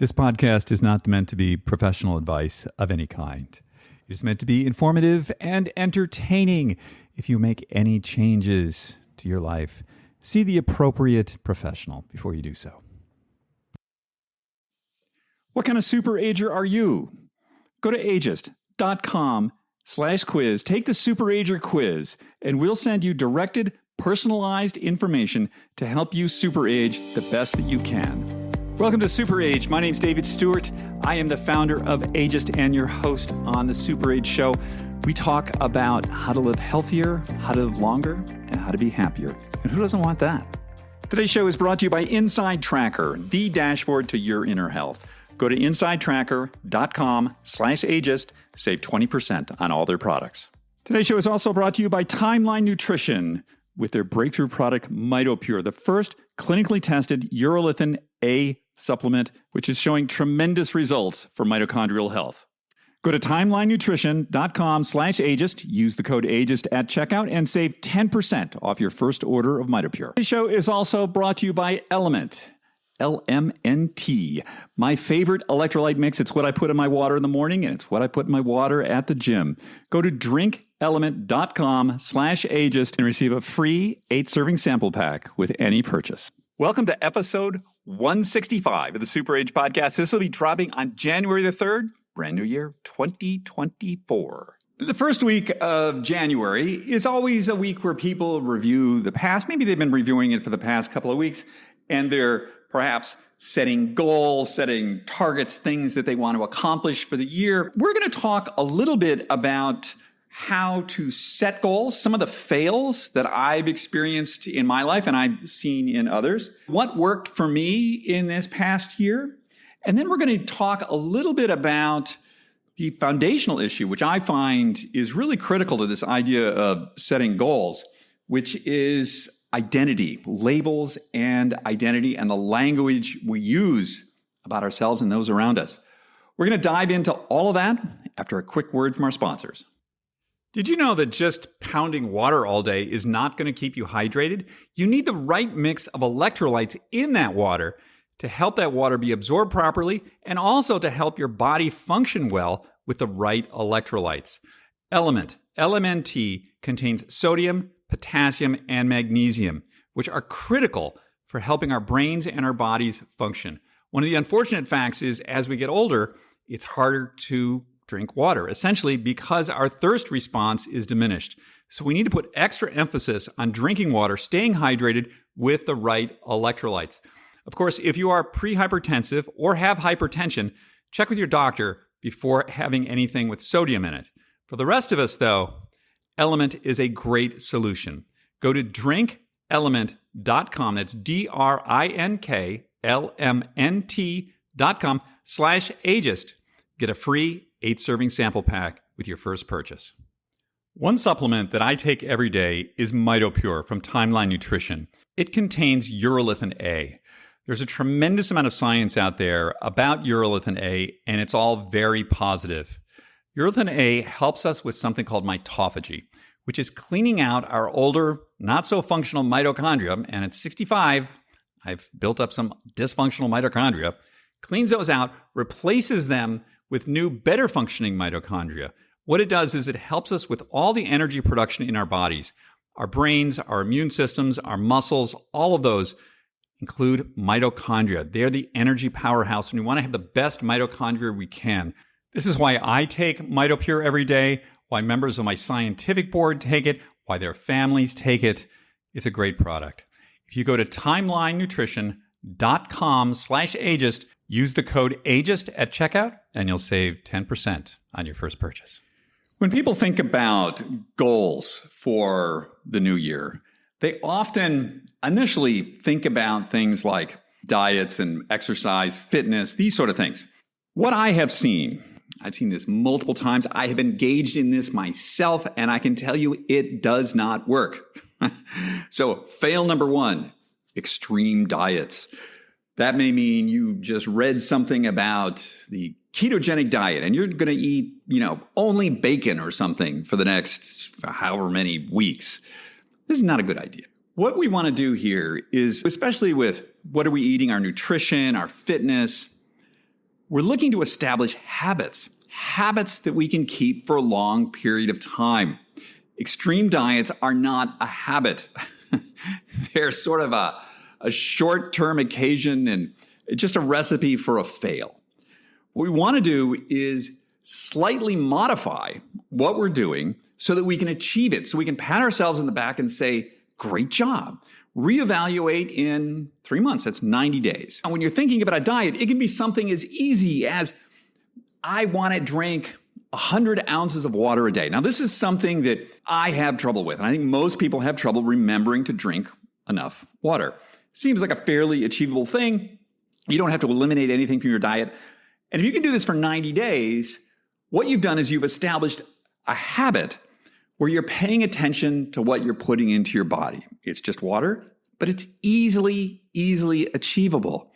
This podcast is not meant to be professional advice of any kind. It is meant to be informative and entertaining. If you make any changes to your life, see the appropriate professional before you do so. What kind of super ager are you? Go to ageist.com/quiz. Take the super ager quiz, and we'll send you directed, personalized information to help you super age the best that you can. Welcome to Super Age. My name's David Stewart. I am the founder of Ageist and your host on the Super Age Show. We talk about how to live healthier, how to live longer, and how to be happier. And who doesn't want that? Today's show is brought to you by Inside Tracker, the dashboard to your inner health. Go to insidetracker.com/ageist. Save 20% on all their products. Today's show is also brought to you by Timeline Nutrition with their breakthrough product, MitoPure, the first clinically tested urolithin A supplement, which is showing tremendous results for mitochondrial health. Go to timelinenutrition.com/ageist. Use the code ageist at checkout and save 10% off your first order of MitoPure. Today's show is also brought to you by Element. LMNT, my favorite electrolyte mix. It's what I put in my water in the morning, and it's what I put in my water at the gym. Go to drinkelement.com/ageist and receive a free 8-serving sample pack with any purchase. Welcome to episode 165 of the Super Age Podcast. This will be dropping on January the 3rd, brand new year, 2024. The first week of January is always a week where people review the past. Maybe they've been reviewing it for the past couple of weeks, and they're perhaps setting goals, setting targets, things that they want to accomplish for the year. We're going to talk a little bit about how to set goals, some of the fails that I've experienced in my life and I've seen in others, what worked for me in this past year. And then we're going to talk a little bit about the foundational issue, which I find is really critical to this idea of setting goals, which is identity, labels and identity, and the language we use about ourselves and those around us. We're going to dive into all of that after a quick word from our sponsors. Did you know that just pounding water all day is not going to keep you hydrated? You need the right mix of electrolytes in that water to help that water be absorbed properly and also to help your body function well with the right electrolytes. Element, LMNT, contains sodium, potassium, and magnesium, which are critical for helping our brains and our bodies function. One of the unfortunate facts is as we get older, it's harder to drink water, essentially because our thirst response is diminished. So we need to put extra emphasis on drinking water, staying hydrated with the right electrolytes. Of course, if you are pre-hypertensive or have hypertension, check with your doctor before having anything with sodium in it. For the rest of us, though, Element is a great solution. Go to drinkelement.com. That's drinkelement.com/ageist. Get a free 8-serving sample pack with your first purchase. One supplement that I take every day is MitoPure from Timeline Nutrition. It contains urolithin A. There's a tremendous amount of science out there about urolithin A, and it's all very positive. Urolithin A helps us with something called mitophagy, which is cleaning out our older, not-so-functional mitochondria. And at 65, I've built up some dysfunctional mitochondria. Cleans those out, replaces them with new, better-functioning mitochondria. What it does is it helps us with all the energy production in our bodies. Our brains, our immune systems, our muscles, all of those include mitochondria. They're the energy powerhouse, and we want to have the best mitochondria we can. This is why I take MitoPure every day, why members of my scientific board take it, why their families take it. It's a great product. If you go to timelinenutrition.com/ageist, use the code ageist at checkout, and you'll save 10% on your first purchase. When people think about goals for the new year, they often initially think about things like diets and exercise, fitness, these sort of things. What I have seen, I've seen this multiple times. I have engaged in this myself, and I can tell you it does not work. So fail number one, extreme diets. That may mean you just read something about the ketogenic diet and you're going to eat, only bacon or something for the next however many weeks. This is not a good idea. What we want to do here is, especially with what are we eating, our nutrition, our fitness, We're looking to establish habits that we can keep for a long period of time. Extreme diets are not a habit. They're sort of a short-term occasion and just a recipe for a fail. What we want to do is slightly modify what we're doing so that we can achieve it, so we can pat ourselves in the back and say, great job. Reevaluate in 3 months. That's 90 days. And when you're thinking about a diet, it can be something as easy as I want to drink 100 ounces of water a day. Now, this is something that I have trouble with, and I think most people have trouble remembering to drink enough water. Seems like a fairly achievable thing. You don't have to eliminate anything from your diet. And if you can do this for 90 days, what you've done is you've established a habit where you're paying attention to what you're putting into your body. It's just water, but it's easily achievable.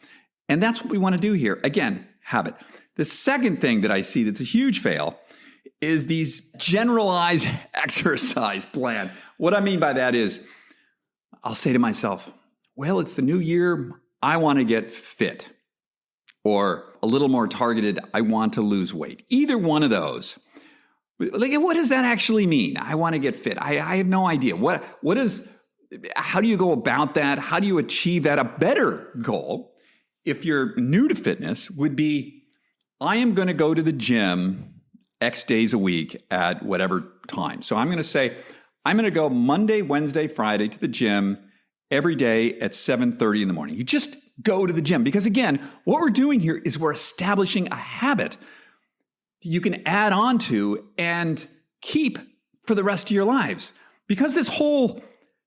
And that's what we want to do here. Again, habit. The second thing that I see that's a huge fail is these generalized exercise plan. What I mean by that is I'll say to myself, well, it's the new year. I want to get fit. Or a little more targeted, I want to lose weight. Either one of those. Like, what does that actually mean? I want to get fit. I have no idea. How do you go about that? How do you achieve that? A better goal, if you're new to fitness, would be, I am going to go to the gym X days a week at whatever time. So I'm going to say, I'm going to go Monday, Wednesday, Friday to the gym every day at 7:30 in the morning. You just go to the gym. Because again, what we're doing here is we're establishing a habit you can add on to and keep for the rest of your lives. Because this whole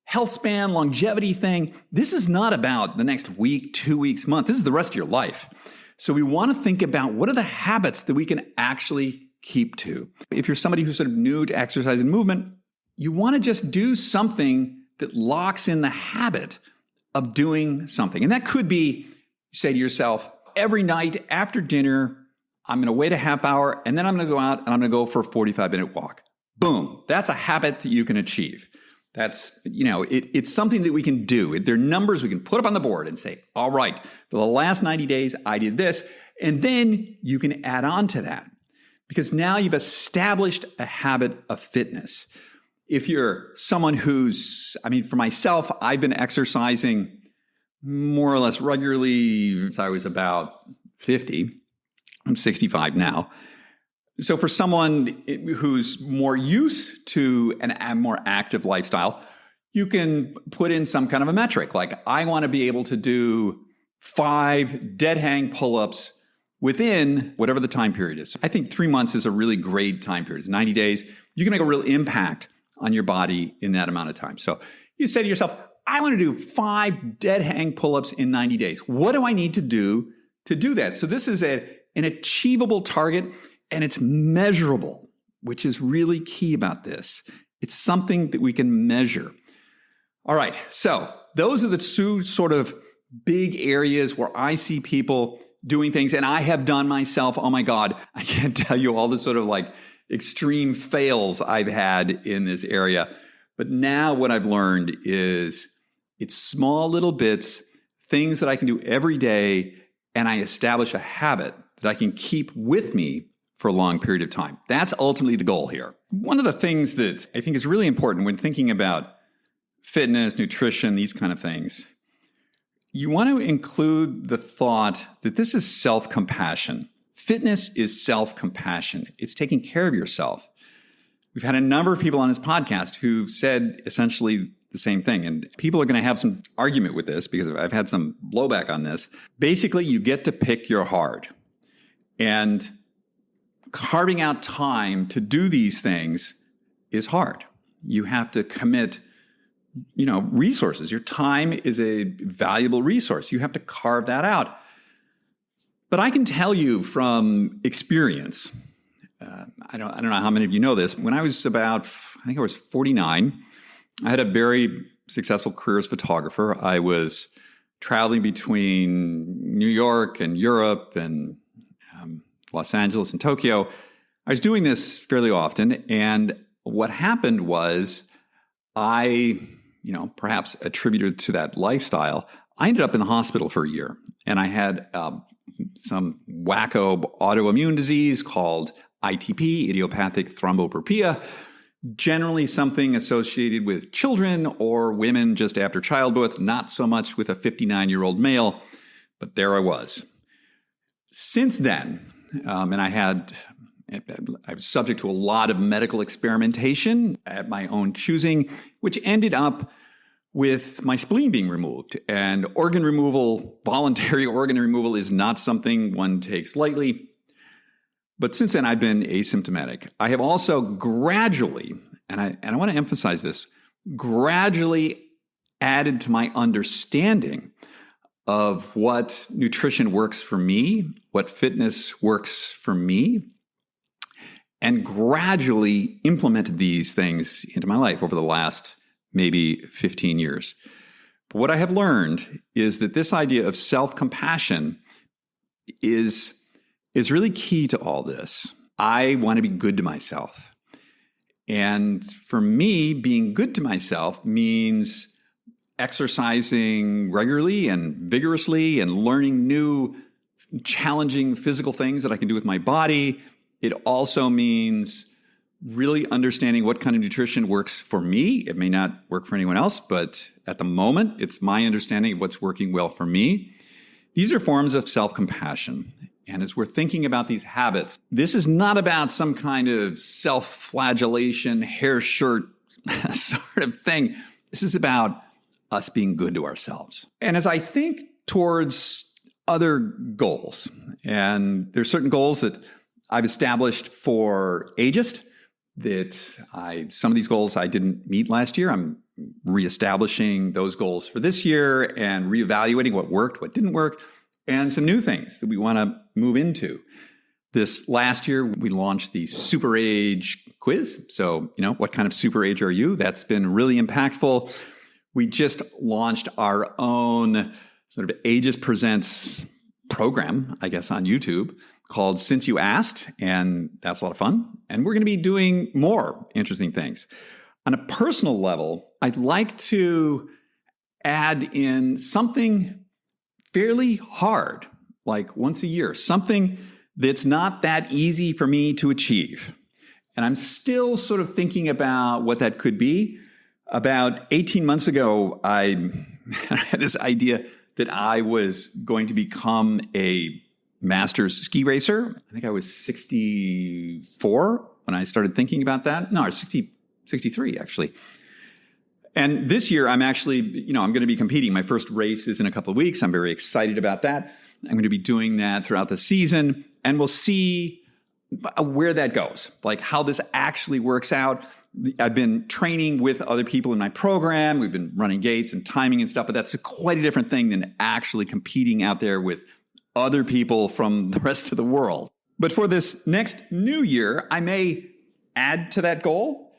health span, longevity thing, this is not about the next week, 2 weeks, month. This is the rest of your life. So we want to think about what are the habits that we can actually keep to. If you're somebody who's sort of new to exercise and movement, you want to just do something that locks in the habit of doing something. And that could be, you say to yourself, every night after dinner, I'm going to wait a half hour and then I'm going to go out and I'm going to go for a 45-minute walk. Boom. That's a habit that you can achieve. That's, it's something that we can do. There are numbers we can put up on the board and say, all right, for the last 90 days, I did this. And then you can add on to that because now you've established a habit of fitness. If you're someone for myself, I've been exercising more or less regularly since I was about 50. I'm 65 now. So for someone who's more used to a more active lifestyle, you can put in some kind of a metric. Like, I want to be able to do 5 dead hang pull-ups within whatever the time period is. I think 3 months is a really great time period. It's 90 days. You can make a real impact on your body in that amount of time. So you say to yourself, I want to do 5 dead hang pull-ups in 90 days. What do I need to do that? So this is an achievable target. And it's measurable, which is really key about this. It's something that we can measure. All right, so those are the 2 sort of big areas where I see people doing things, and I have done myself. Oh my God, I can't tell you all the sort of like extreme fails I've had in this area. But now what I've learned is it's small little bits, things that I can do every day, and I establish a habit that I can keep with me for a long period of time. That's ultimately the goal here. One of the things that I think is really important when thinking about fitness, nutrition, these kind of things, you want to include the thought that this is self-compassion. Fitness is self-compassion. It's taking care of yourself. We've had a number of people on this podcast who've said essentially the same thing. And people are going to have some argument with this because I've had some blowback on this. Basically, you get to pick your hard. And carving out time to do these things is hard. You have to commit, resources. Your time is a valuable resource. You have to carve that out. But I can tell you from experience, I don't know how many of you know this. When I was I think I was 49, I had a very successful career as a photographer. I was traveling between New York and Europe and Los Angeles and Tokyo. I was doing this fairly often. And what happened was I, perhaps attributed to that lifestyle, I ended up in the hospital for a year. And I had some wacko autoimmune disease called ITP, idiopathic thrombopoiesia, generally something associated with children or women just after childbirth, not so much with a 59-year-old male, but there I was. Since then, and I was subject to a lot of medical experimentation at my own choosing, which ended up with my spleen being removed. And organ removal, voluntary organ removal, is not something one takes lightly. But since then, I've been asymptomatic. I have also gradually, and I want to emphasize this, gradually added to my understanding of what nutrition works for me, what fitness works for me, and gradually implemented these things into my life over the last maybe 15 years. But what I have learned is that this idea of self-compassion is really key to all this. I want to be good to myself. And for me, being good to myself means exercising regularly and vigorously and learning new challenging physical things that I can do with my body. It also means really understanding what kind of nutrition works for me. It may not work for anyone else, but at the moment, it's my understanding of what's working well for me. These are forms of self-compassion. And as we're thinking about these habits, this is not about some kind of self-flagellation, hair shirt sort of thing. This is about us being good to ourselves. And as I think towards other goals, and there's certain goals that I've established for ageist, some of these goals I didn't meet last year. I'm reestablishing those goals for this year and reevaluating what worked, what didn't work, and some new things that we want to move into. This last year, we launched the Super Age quiz. So, what kind of super age are you? That's been really impactful. We just launched our own sort of Ageist Presents program, I guess, on YouTube called Since You Asked, and that's a lot of fun. And we're going to be doing more interesting things. On a personal level, I'd like to add in something fairly hard, like once a year, something that's not that easy for me to achieve. And I'm still sort of thinking about what that could be. About 18 months ago, I had this idea that I was going to become a master's ski racer. I think I was 64 when I started thinking about that. No, I was 63 actually. And this year I'm actually, I'm going to be competing. My first race is in a couple of weeks. I'm very excited about that. I'm going to be doing that throughout the season, and we'll see where that goes, like how this actually works out. I've been training with other people in my program. We've been running gates and timing and stuff, but that's quite a different thing than actually competing out there with other people from the rest of the world. But for this next new year, I may add to that goal,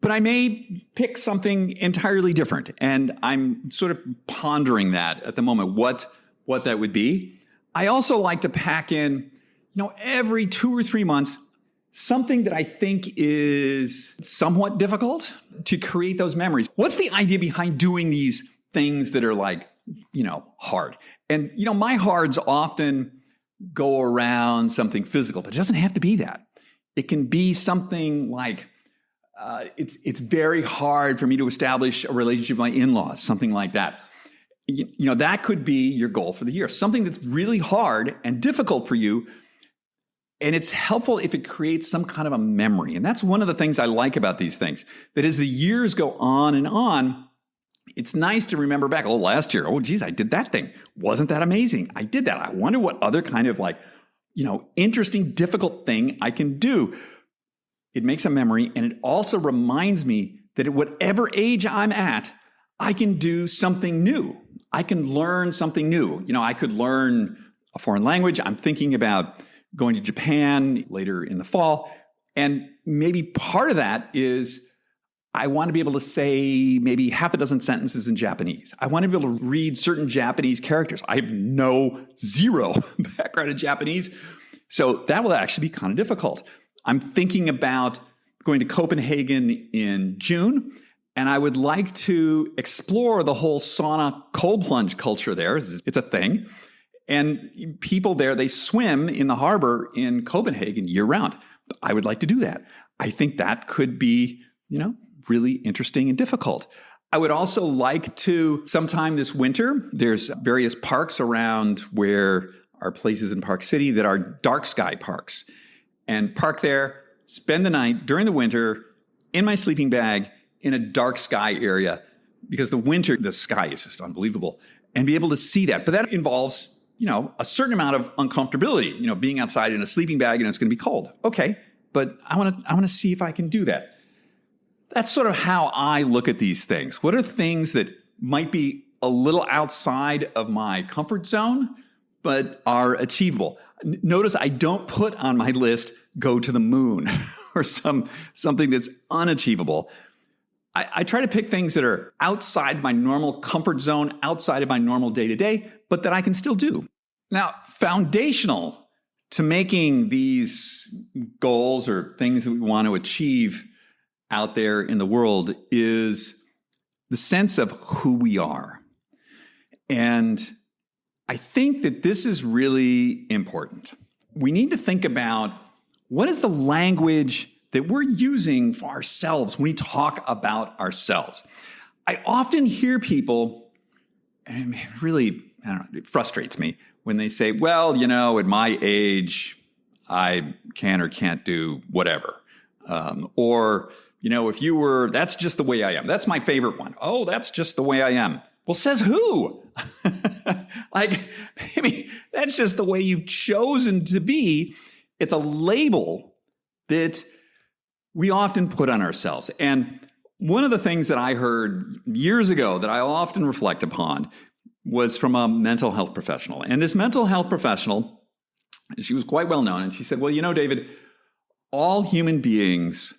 but I may pick something entirely different. And I'm sort of pondering that at the moment, what that would be. I also like to pack in, every 2 or 3 months, something that I think is somewhat difficult to create those memories. What's the idea behind doing these things that are like, hard? And, my hards often go around something physical, but it doesn't have to be that. It can be something like, it's very hard for me to establish a relationship with my in-laws, something like that. That could be your goal for the year. Something that's really hard and difficult for you. And it's helpful if it creates some kind of a memory. And that's one of the things I like about these things, that as the years go on and on, it's nice to remember back, last year, geez, I did that thing. Wasn't that amazing? I did that. I wonder what other kind of interesting, difficult thing I can do. It makes a memory, and it also reminds me that at whatever age I'm at, I can do something new. I can learn something new. I could learn a foreign language. I'm thinking about going to Japan later in the fall. And maybe part of that is I want to be able to say maybe half a dozen sentences in Japanese. I want to be able to read certain Japanese characters. I have zero background in Japanese. So that will actually be kind of difficult. I'm thinking about going to Copenhagen in June, and I would like to explore the whole sauna cold plunge culture there. It's a thing. And people there, they swim in the harbor in Copenhagen year round. I would like to do that. I think that could be, really interesting and difficult. I would also like to, sometime this winter, there's various parks around where are places in Park City that are dark sky parks. And park there, spend the night during the winter in my sleeping bag in a dark sky area, because the winter, the sky is just unbelievable, and be able to see that. But that involves, a certain amount of uncomfortability, being outside in a sleeping bag and it's going to be cold. Okay, but I want to see if I can do that. That's sort of how I look at these things. What are things that might be a little outside of my comfort zone, but are achievable? Notice I don't put on my list, go to the moon or something that's unachievable. I try to pick things that are outside my normal comfort zone, outside of my normal day-to-day, but that I can still do. Now, foundational to making these goals or things that we want to achieve out there in the world is the sense of who we are. And I think that this is really important. We need to think about what is the language that we're using for ourselves when we talk about ourselves. I often hear people, and it really, it frustrates me when they say, well, at my age, I can or can't do whatever. If you were, that's just the way I am. That's my favorite one. Oh, that's just the way I am. Well, says who? Maybe that's just the way you've chosen to be. It's a label that we often put on ourselves. And one of the things that I heard years ago that I often reflect upon was from a mental health professional. And this mental health professional, she was quite well known. And she said, well, David, all human beings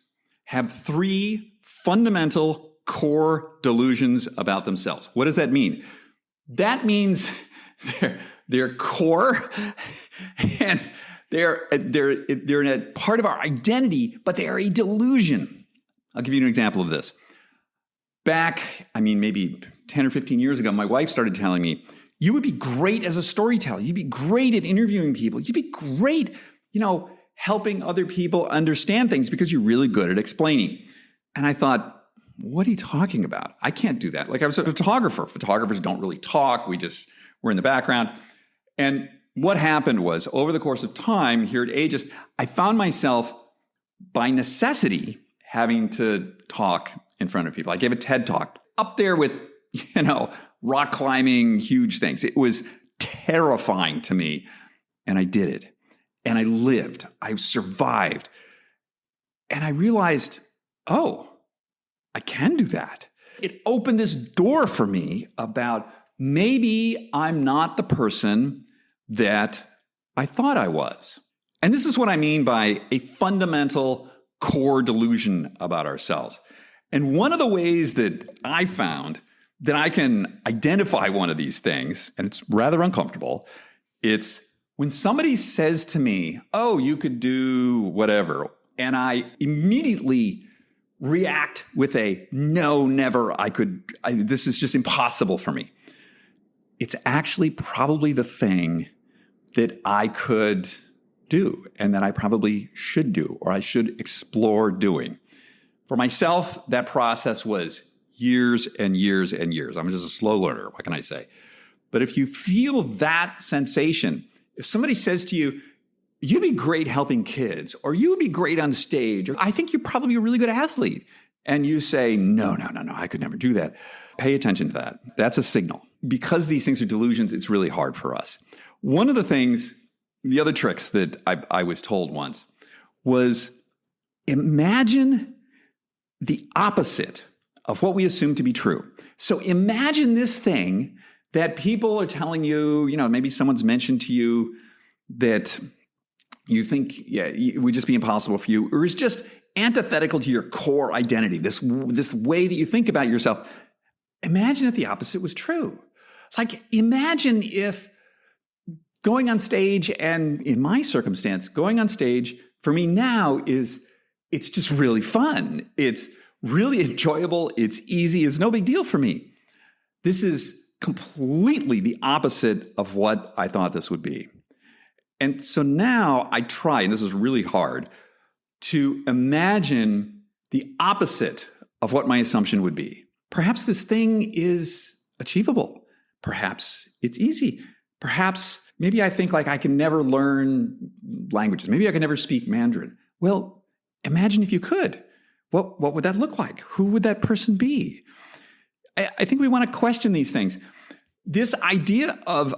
have 3 fundamental core delusions about themselves. What does that mean? That means they're core and they're in a part of our identity, but they are a delusion. I'll give you an example of this. Back, maybe 10 or 15 years ago, my wife started telling me, you would be great as a storyteller. You'd be great at interviewing people. You'd be great, helping other people understand things because you're really good at explaining. And I thought, what are you talking about? I can't do that. I was a photographer. Photographers don't really talk. We're in the background. And what happened was, over the course of time here at Aegis, I found myself by necessity having to talk in front of people. I gave a TED talk up there with, rock climbing, huge things. It was terrifying to me. And I did it. And I lived. I survived. And I realized, oh, I can do that. It opened this door for me about maybe I'm not the person that I thought I was. And this is what I mean by a fundamental core delusion about ourselves. And one of the ways that I found that I can identify one of these things, and it's rather uncomfortable, it's when somebody says to me, oh, you could do whatever, and I immediately react with a no, never, this is just impossible for me. It's actually probably the thing that I could do and that I probably should do or I should explore doing. For myself, that process was years and years and years. I'm just a slow learner. What can I say? But if you feel that sensation, if somebody says to you, you'd be great helping kids, or you would be great on stage, or I think you're probably a really good athlete, and you say, no, I could never do that. Pay attention to that. That's a signal. Because these things are delusions, it's really hard for us. One of the things, the other tricks that I was told once was imagine the opposite of what we assume to be true. So imagine this thing that people are telling you, maybe someone's mentioned to you that you think, it would just be impossible for you, or is just antithetical to your core identity, this way that you think about yourself. Imagine if the opposite was true. Imagine if going on stage, and in my circumstance, going on stage for me now it's just really fun. It's really enjoyable. It's easy. It's no big deal for me. This is completely the opposite of what I thought this would be. And so now I try, and this is really hard, to imagine the opposite of what my assumption would be. Perhaps this thing is achievable. Perhaps it's easy. Perhaps maybe I think like I can never learn languages. Maybe I can never speak Mandarin. Well, imagine if you could. What would that look like? Who would that person be? I think we want to question these things. This idea of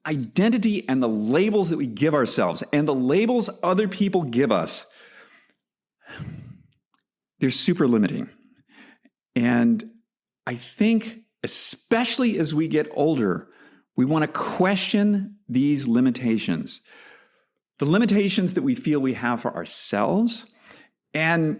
identity and the labels that we give ourselves and the labels other people give us, they're super limiting. And I think, especially as we get older, we want to question these limitations. The limitations that we feel we have for ourselves and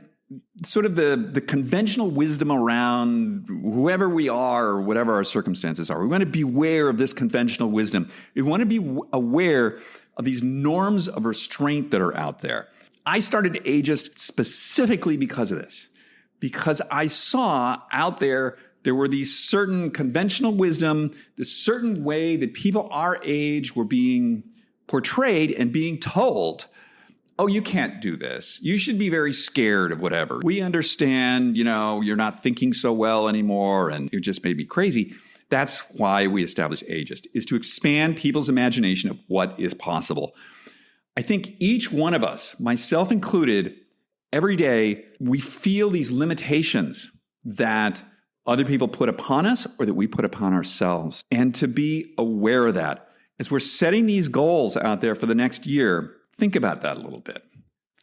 sort of the conventional wisdom around whoever we are or whatever our circumstances are. We want to beware of this conventional wisdom. We want to be aware of these norms of restraint that are out there. I started Ageist specifically because of this, because I saw out there were these certain conventional wisdom, this certain way that people our age were being portrayed and being told, oh, you can't do this. You should be very scared of whatever. We understand, you're not thinking so well anymore and you're just maybe crazy. That's why we established Ageist, is to expand people's imagination of what is possible. I think each one of us, myself included, every day we feel these limitations that other people put upon us or that we put upon ourselves. And to be aware of that, as we're setting these goals out there for the next year, think about that a little bit.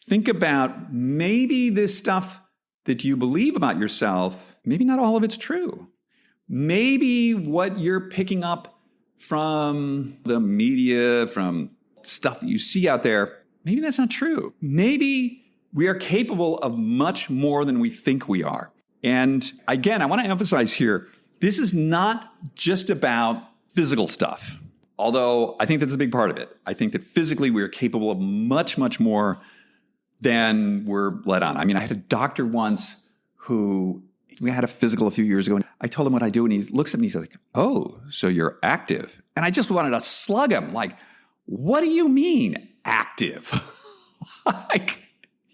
Think about maybe this stuff that you believe about yourself, maybe not all of it's true. Maybe what you're picking up from the media, from stuff that you see out there, maybe that's not true. Maybe we are capable of much more than we think we are. And again, I want to emphasize here, this is not just about physical stuff. Although I think that's a big part of it. I think that physically we are capable of much, much more than we're let on. I mean, I had a doctor once who, we had a physical a few years ago, and I told him what I do, and he looks at me and he's like, oh, so you're active. And I just wanted to slug him. Like, what do you mean active?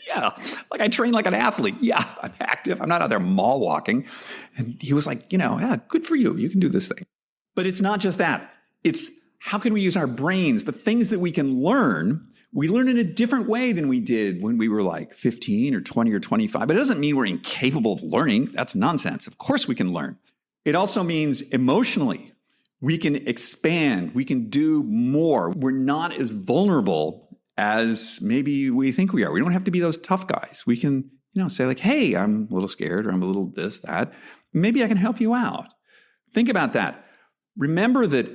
Yeah, like I train like an athlete. Yeah, I'm active. I'm not out there mall walking. And he was like, yeah, good for you. You can do this thing. But it's not just that. It's how can we use our brains, the things that we can learn. We learn in a different way than we did when we were like 15 or 20 or 25. But it doesn't mean we're incapable of learning. That's nonsense. Of course we can learn. It also means emotionally, we can expand. We can do more. We're not as vulnerable as maybe we think we are. We don't have to be those tough guys. We can, say like, hey, I'm a little scared or I'm a little this, that. Maybe I can help you out. Think about that. Remember that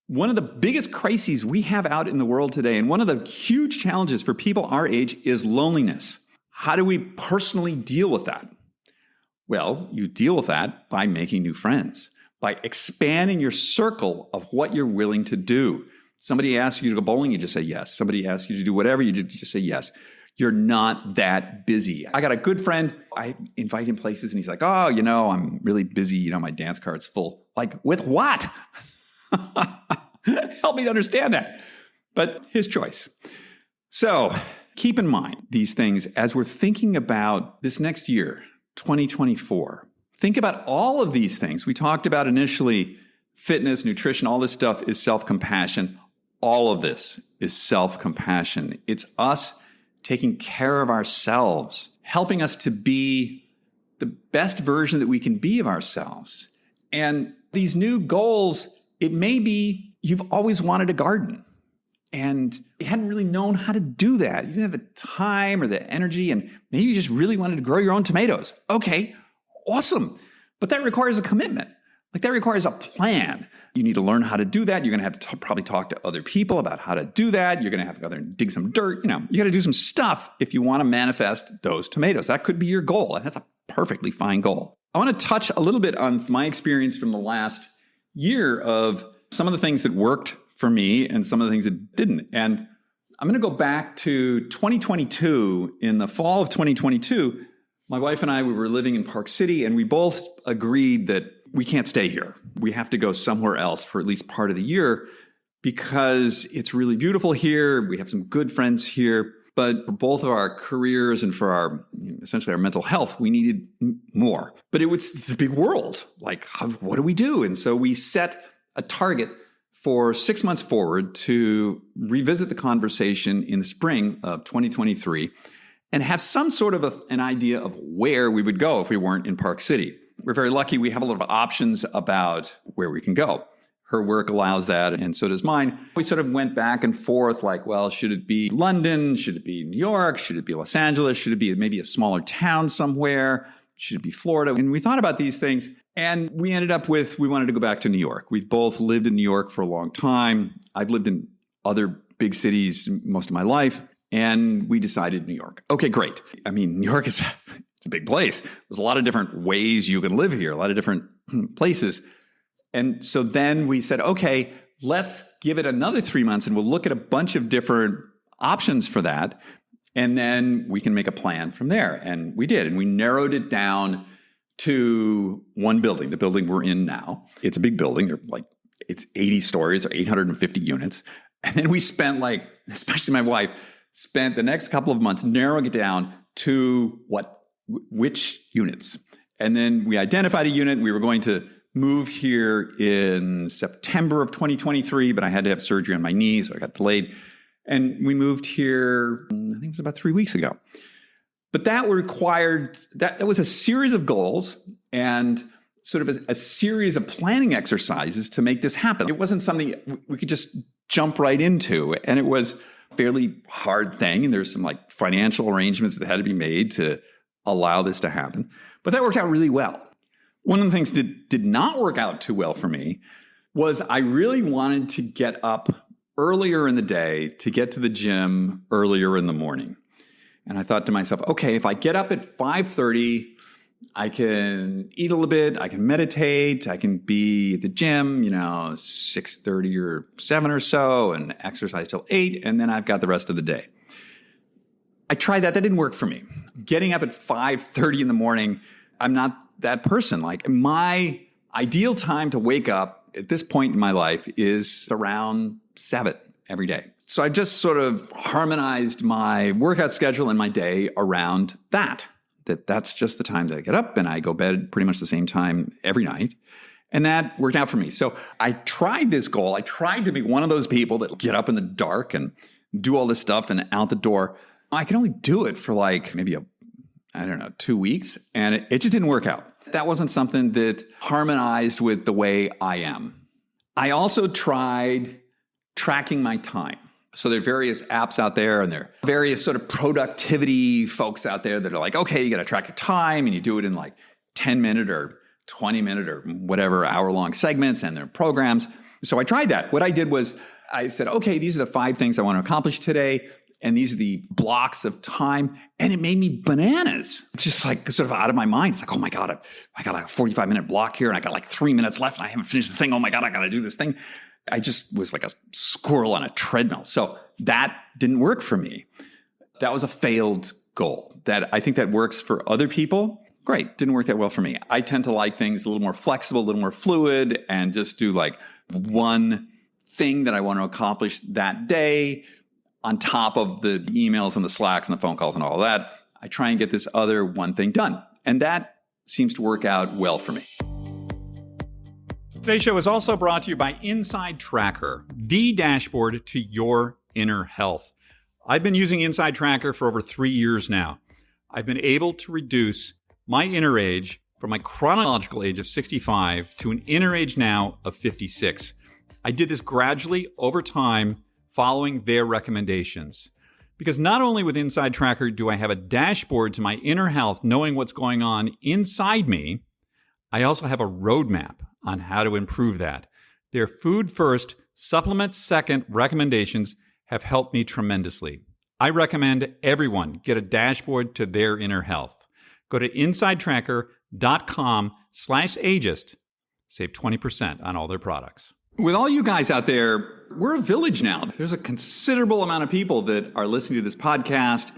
one of the biggest crises we have out in the world today, and one of the huge challenges for people our age, is loneliness. How do we personally deal with that? Well, you deal with that by making new friends, by expanding your circle of what you're willing to do. Somebody asks you to go bowling, you just say yes. Somebody asks you to do whatever, you just say yes. You're not that busy. I got a good friend. I invite him places and he's like, oh, I'm really busy. My dance card's full. Like, with what? Help me to understand that. But his choice. So keep in mind these things as we're thinking about this next year, 2024. Think about all of these things. We talked about initially fitness, nutrition, all this stuff is self-compassion. All of this is self-compassion. It's us taking care of ourselves, helping us to be the best version that we can be of ourselves. And these new goals, it may be you've always wanted a garden and you hadn't really known how to do that. You didn't have the time or the energy, and maybe you just really wanted to grow your own tomatoes. Okay, awesome. But that requires a commitment. Like that requires a plan. You need to learn how to do that. You're going to have to probably talk to other people about how to do that. You're going to have to go there and dig some dirt. You got to do some stuff if you want to manifest those tomatoes. That could be your goal, and that's a perfectly fine goal. I want to touch a little bit on my experience from the last year of some of the things that worked for me and some of the things that didn't. And I'm going to go back to 2022. In the fall of 2022, my wife and I, we were living in Park City, and we both agreed that we can't stay here. We have to go somewhere else for at least part of the year because it's really beautiful here. We have some good friends here. But for both of our careers and for our, essentially our mental health, we needed more. But it's a big world. Like, what do we do? And so we set a target for 6 months forward to revisit the conversation in the spring of 2023 and have some sort of an idea of where we would go if we weren't in Park City. We're very lucky. We have a lot of options about where we can go. Her work allows that, and so does mine. We sort of went back and forth like, well, should it be London? Should it be New York? Should it be Los Angeles? Should it be maybe a smaller town somewhere? Should it be Florida? And we thought about these things, and we ended up with, we wanted to go back to New York. We've both lived in New York for a long time. I've lived in other big cities most of my life, and we decided New York. Okay, great. I mean, New York is it's a big place. There's a lot of different ways you can live here, a lot of different places. And so then we said, okay, let's give it another 3 months and we'll look at a bunch of different options for that. And then we can make a plan from there. And we did. And we narrowed it down to one building, the building we're in now. It's a big building. It's 80 stories or 850 units. And then we spent especially my wife, spent the next couple of months narrowing it down to which units. And then we identified a unit. We were going to move here in September of 2023, but I had to have surgery on my knee, so I got delayed. And we moved here, I think it was about 3 weeks ago. But that required, that was a series of goals and sort of a series of planning exercises to make this happen. It wasn't something we could just jump right into. And it was a fairly hard thing. And there's some financial arrangements that had to be made to allow this to happen. But that worked out really well. One of the things that did not work out too well for me was I really wanted to get up earlier in the day to get to the gym earlier in the morning. And I thought to myself, okay, if I get up at 5:30, I can eat a little bit, I can meditate, I can be at the gym, 6:30 or 7 or so and exercise till 8, and then I've got the rest of the day. I tried that. That didn't work for me. Getting up at 5:30 in the morning, I'm not that person. My ideal time to wake up at this point in my life is around 7 every day. So I just sort of harmonized my workout schedule and my day around that's just the time that I get up, and I go bed pretty much the same time every night. And that worked out for me. So I tried this goal. I tried to be one of those people that get up in the dark and do all this stuff and out the door. I can only do it for maybe 2 weeks. And it just didn't work out. That wasn't something that harmonized with the way I am. I also tried tracking my time. So there are various apps out there, and there are various sort of productivity folks out there that are like, okay, you got to track your time, and you do it in 10-minute or 20-minute or whatever hour-long segments, and there are programs. So I tried that. What I did was I said, okay, these are the 5 things I want to accomplish today. And these are the blocks of time. And it made me bananas, just sort of out of my mind. It's oh my God, I got a 45-minute block here and I got 3 minutes left and I haven't finished the thing. Oh my God, I got to do this thing. I just was like a squirrel on a treadmill. So that didn't work for me. That was a failed goal. I think that works for other people. Great. Didn't work that well for me. I tend to like things a little more flexible, a little more fluid, and just do one thing that I want to accomplish that day. On top of the emails and the Slacks and the phone calls and all of that, I try and get this other one thing done. And that seems to work out well for me. Today's show is also brought to you by Inside Tracker, the dashboard to your inner health. I've been using Inside Tracker for over 3 years now. I've been able to reduce my inner age from my chronological age of 65 to an inner age now of 56. I did this gradually over time, following their recommendations. Because not only with Inside Tracker do I have a dashboard to my inner health, knowing what's going on inside me, I also have a roadmap on how to improve that. Their food first, supplement second recommendations have helped me tremendously. I recommend everyone get a dashboard to their inner health. Go to insidetracker.com/ageist. Save 20% on all their products. With all you guys out there, we're a village now. There's a considerable amount of people that are listening to this podcast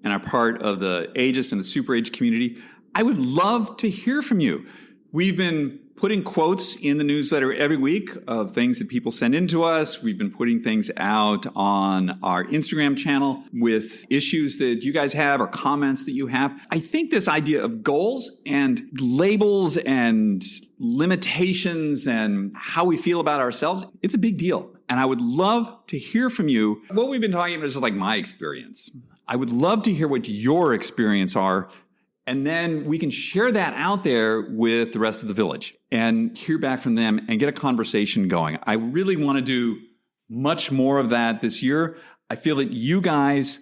and are part of the ageist and the super age community. I would love to hear from you. We've been putting quotes in the newsletter every week of things that people send in to us. We've been putting things out on our Instagram channel with issues that you guys have or comments that you have. I think this idea of goals and labels and limitations and how we feel about ourselves, it's a big deal. And I would love to hear from you. What we've been talking about is like my experience. I would love to hear what your experience are. And then we can share that out there with the rest of the village and hear back from them and get a conversation going. I really want to do much more of that this year. I feel that you guys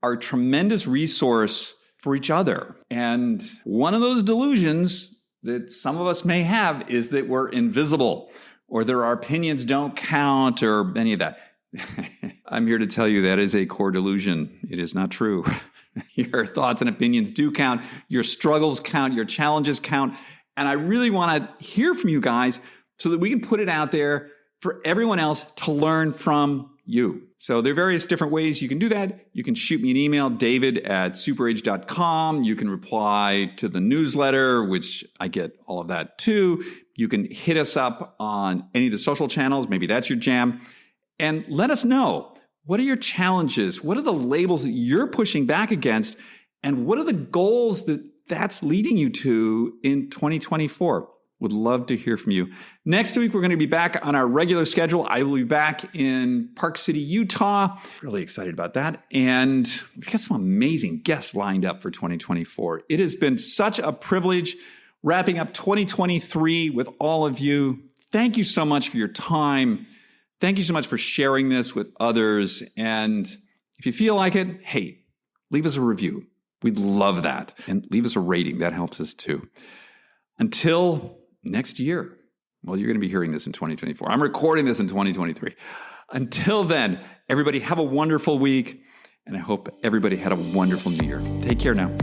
are a tremendous resource for each other. And one of those delusions that some of us may have is that we're invisible or that our opinions don't count or any of that. I'm here to tell you that is a core delusion. It is not true. Your thoughts and opinions do count. Your struggles count. Your challenges count. And I really want to hear from you guys so that we can put it out there for everyone else to learn from you. So there are various different ways you can do that. You can shoot me an email, david@superage.com. You can reply to the newsletter, which I get all of that too. You can hit us up on any of the social channels. Maybe that's your jam. And let us know. What are your challenges? What are the labels that you're pushing back against? And what are the goals that's leading you to in 2024? Would love to hear from you. Next week, we're going to be back on our regular schedule. I will be back in Park City, Utah. Really excited about that. And we've got some amazing guests lined up for 2024. It has been such a privilege wrapping up 2023 with all of you. Thank you so much for your time. Thank you so much for sharing this with others. And if you feel like it, hey, leave us a review. We'd love that. And leave us a rating. That helps us too. Until next year. Well, you're going to be hearing this in 2024. I'm recording this in 2023. Until then, everybody have a wonderful week. And I hope everybody had a wonderful new year. Take care now.